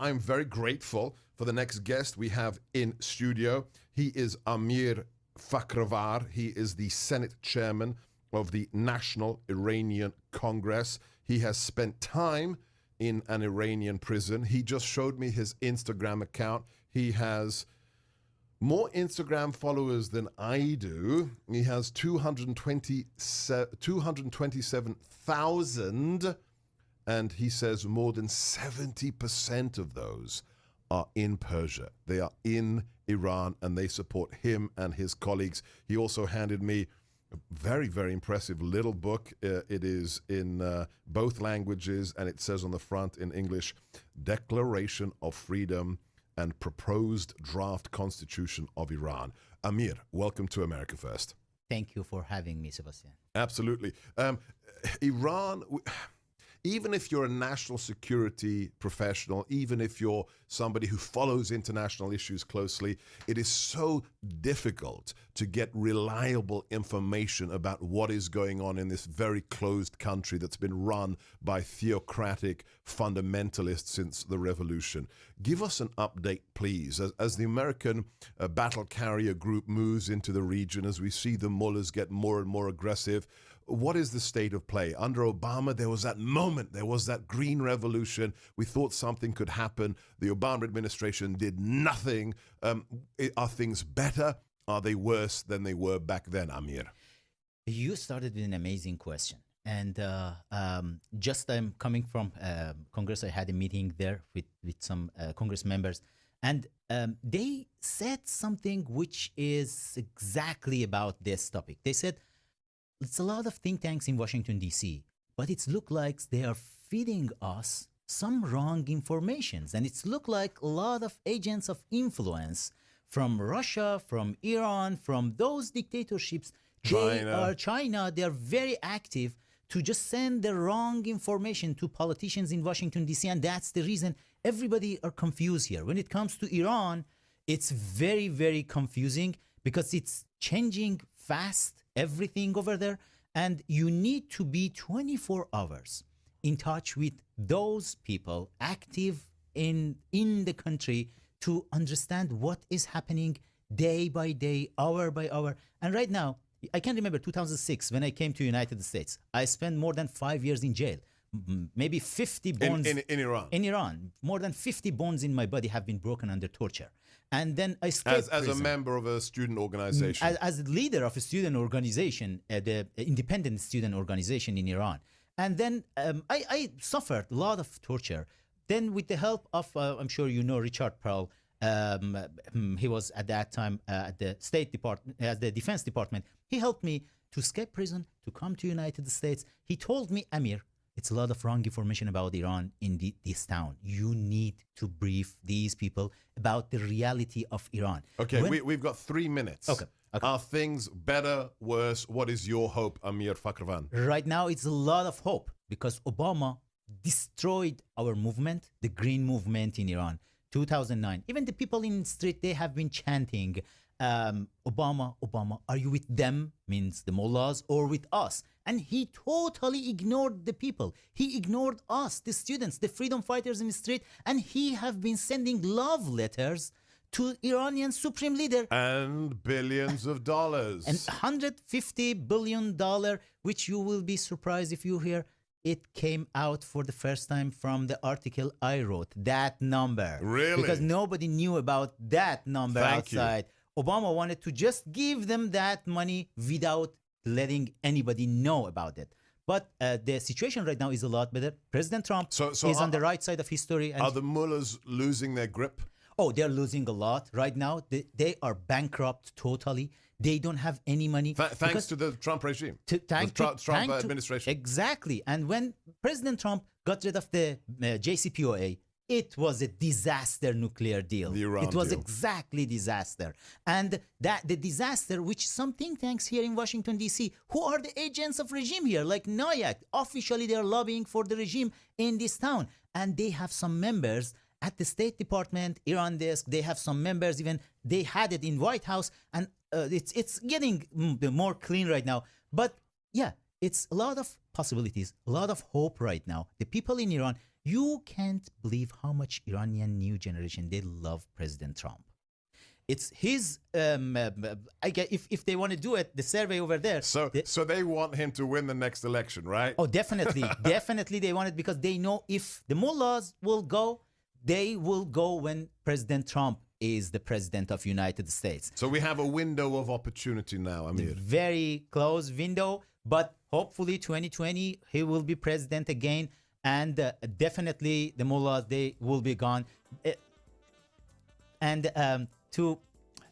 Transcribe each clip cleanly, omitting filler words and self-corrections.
I'm very grateful for the next guest we have in studio. He is Amir Fakhravar. He is the Senate chairman of the National Iranian Congress. He has spent time in an Iranian prison. He just showed me his Instagram account. He has more Instagram followers than I do. He has 227,000, and he says more than 70% of those are in Persia. They are in Iran, and they support him and his colleagues. He also handed me a very, very impressive little book. It is in both languages, and it says on the front in English, Declaration of Freedom and Proposed Draft Constitution of Iran. Amir, welcome to America First. Thank you for having me, Sebastian. Absolutely. Iran, even if you're a national security professional, even if you're somebody who follows international issues closely, it is so difficult to get reliable information about what is going on in this very closed country that's been run by theocratic fundamentalists since the revolution. Give us an update, please, as the American battle carrier group moves into the region, as we see the mullahs get more and more aggressive. What is the state of play? Under Obama, there was that moment, there was that green revolution. We thought something could happen. The Obama administration did nothing. Are things better? Are they worse than they were back then, Amir? You started with an amazing question. And just I'm coming from Congress. I had a meeting there with some Congress members. And they said something which is exactly about this topic. They said, it's a lot of think tanks in Washington, D.C., but it's look like they are feeding us some wrong informations. And it's look like a lot of agents of influence from Russia, from Iran, from those dictatorships, China, they are very active to just send the wrong information to politicians in Washington, D.C. And that's the reason everybody are confused here. When it comes to Iran, it's very, very confusing because it's changing fast, everything over there, and you need to be 24 hours in touch with those people active in the country to understand what is happening day by day, hour by hour. And right now, I can remember 2006 when I came to United States. I spent more than 5 years in jail. Maybe 50 bones in Iran. In Iran, more than 50 bones in my body have been broken under torture. And then I escaped as a member of a student organization. As a leader of a student organization, the independent student organization in Iran. And then I suffered a lot of torture. Then with the help of, I'm sure you know, Richard Pearl, he was at that time at the State Department, at the Defense Department. He helped me to escape prison, to come to United States. He told me, Amir, it's a lot of wrong information about Iran in this town. You need to brief these people about the reality of Iran. Okay, we've got 3 minutes. Okay. Are things better, worse? What is your hope, Amir Fakhravar? Right now, it's a lot of hope because Obama destroyed our movement, the green movement in Iran, 2009. Even the people in the street, they have been chanting, Obama, Obama, are you with them, means the mullahs, or with us? And he totally ignored the people. He ignored us, the students, the freedom fighters in the street, and he have been sending love letters to Iranian supreme leader. And billions of dollars. And $150 billion, which you will be surprised if you hear, it came out for the first time from the article I wrote, that number. Really? Because nobody knew about that number outside. Obama wanted to just give them that money without letting anybody know about it. But the situation right now is a lot better. President Trump is on the right side of history. And are the mullahs losing their grip? Oh, they're losing a lot right now. They are bankrupt totally. They don't have any money. Thanks to the Trump regime, the Trump administration. Exactly. And when President Trump got rid of the JCPOA, it was a disaster nuclear deal. The Iran it was deal. exactly disaster. And that the disaster, which some think tanks here in Washington, D.C., who are the agents of regime here, like NIAC, officially they're lobbying for the regime in this town. And they have some members at the State Department, Iran desk. They have some members, even they had it in White House. And it's getting more clean right now. But yeah, it's a lot of possibilities, a lot of hope right now. The people in Iran, You can't believe how much Iranian new generation, they love President Trump. It's his, I guess if they want to do it, the survey over there. So they want him to win the next election, right? Oh, definitely. Definitely they want it because they know if the mullahs will go, they will go when President Trump is the president of United States. So we have a window of opportunity now, Amir. Very close window, but hopefully 2020, he will be president again. And definitely the mullahs, they will be gone.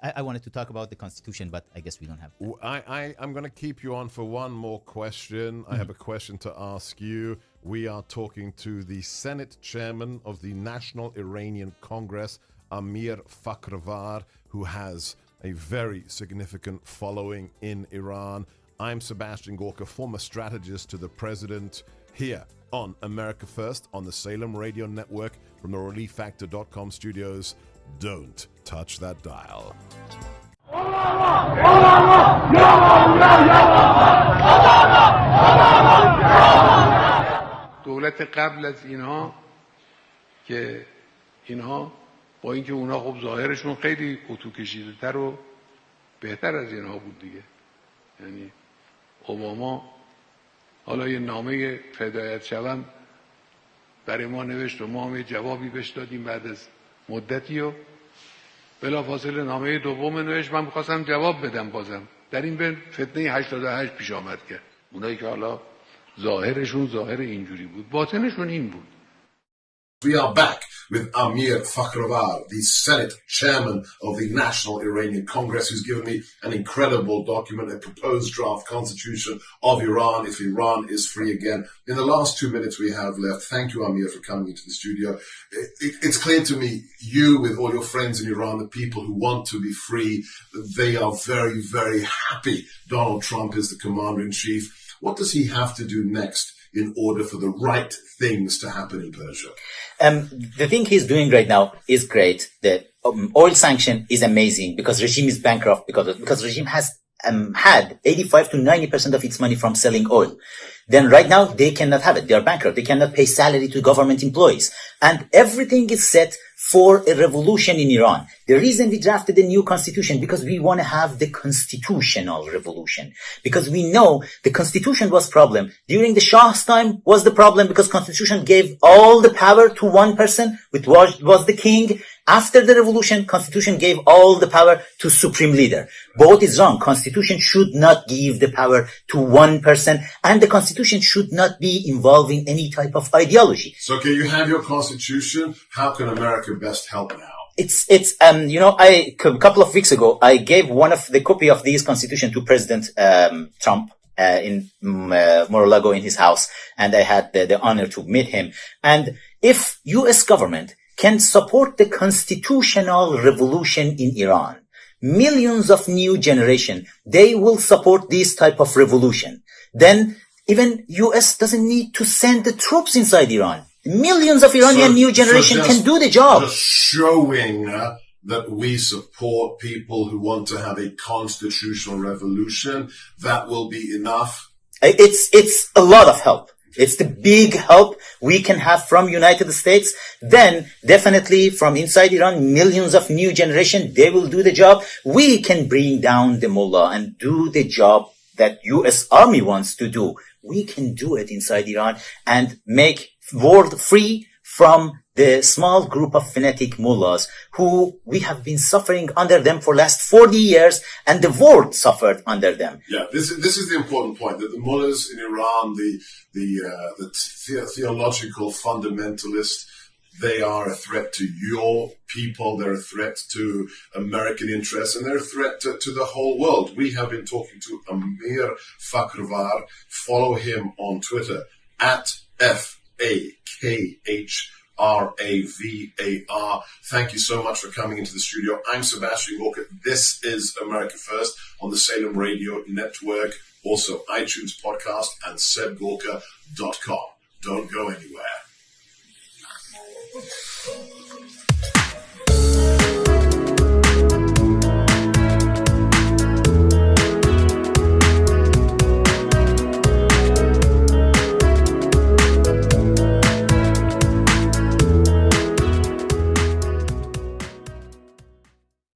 I wanted to talk about the Constitution, but I guess we don't have time. I'm going to keep you on for one more question. I have a question to ask you. We are talking to the Senate chairman of the National Iranian Congress, Amir Fakhravar, who has a very significant following in Iran. I'm Sebastian Gorka, former strategist to the president, here on America First on the Salem Radio Network from the ReliefFactor.com studios. Don't touch that dial. دولت قبل از اینها که اینها با اینکه اونها خب ظاهرشون خیلی اتو کشیده‌تر و بهتر از اینها بود دیگه، یعنی اوباما حالا یه نامه فدایت شوم برای ما نوشت و ما هم یه جوابی بهش دادیم بعد از مدتی و بلافاصله نامه دوم نوشت. من می‌خواستم جواب بدم، بازم در این بین فتنه 88 پیش آمد که اونایی که حالا ظاهرشون ظاهر اینجوری بود، باطنشون این بود. We are back with Amir Fakhravar, the Senate chairman of the National Iranian Congress, who's given me an incredible document, a proposed draft constitution of Iran if Iran is free again. In the last 2 minutes we have left, thank you, Amir, for coming into the studio. It's clear to me, you with all your friends in Iran, the people who want to be free, they are very, very happy Donald Trump is the commander-in-chief. What does he have to do next in order for the right things to happen in Persia? The thing he's doing right now is great. The oil sanction is amazing because regime is bankrupt because regime has had 85 to 90% of its money from selling oil. Then right now they cannot have it. They are bankrupt. They cannot pay salary to government employees. And everything is set for a revolution in Iran. The reason we drafted a new constitution, because we want to have the constitutional revolution. Because we know the constitution was problem. During the Shah's time was the problem because constitution gave all the power to one person, which was the king. After the revolution, constitution gave all the power to supreme leader. Both is wrong. Constitution should not give the power to one person, and the constitution should not be involving any type of ideology. So okay, you have your constitution. How can America best help now? A couple of weeks ago, I gave one of the copy of this constitution to President Trump in Mar-a-Lago in his house, and I had the honor to meet him. And if U.S. government can support the constitutional revolution in Iran, millions of new generation, they will support this type of revolution. Then even U.S. doesn't need to send the troops inside Iran. Millions of Iranian new generation can do the job. Just showing that we support people who want to have a constitutional revolution, that will be enough. It's a lot of help. It's the big help we can have from United States. Then definitely from inside Iran, millions of new generation, they will do the job. We can bring down the mullah and do the job that U.S. Army wants to do. We can do it inside Iran and make world free from the small group of fanatic mullahs who we have been suffering under them for last 40 years, and the world suffered under them. Yeah, this is the important point, that the mullahs in Iran, the theological fundamentalists, they are a threat to your people, they're a threat to American interests, and they're a threat to the whole world. We have been talking to Amir Fakhravar. Follow him on Twitter at FAKHRAVAR. Thank you so much for coming into the studio. I'm Sebastian Gorka. This is America First on the Salem Radio Network, also iTunes podcast and sebgorka.com. Don't go anywhere.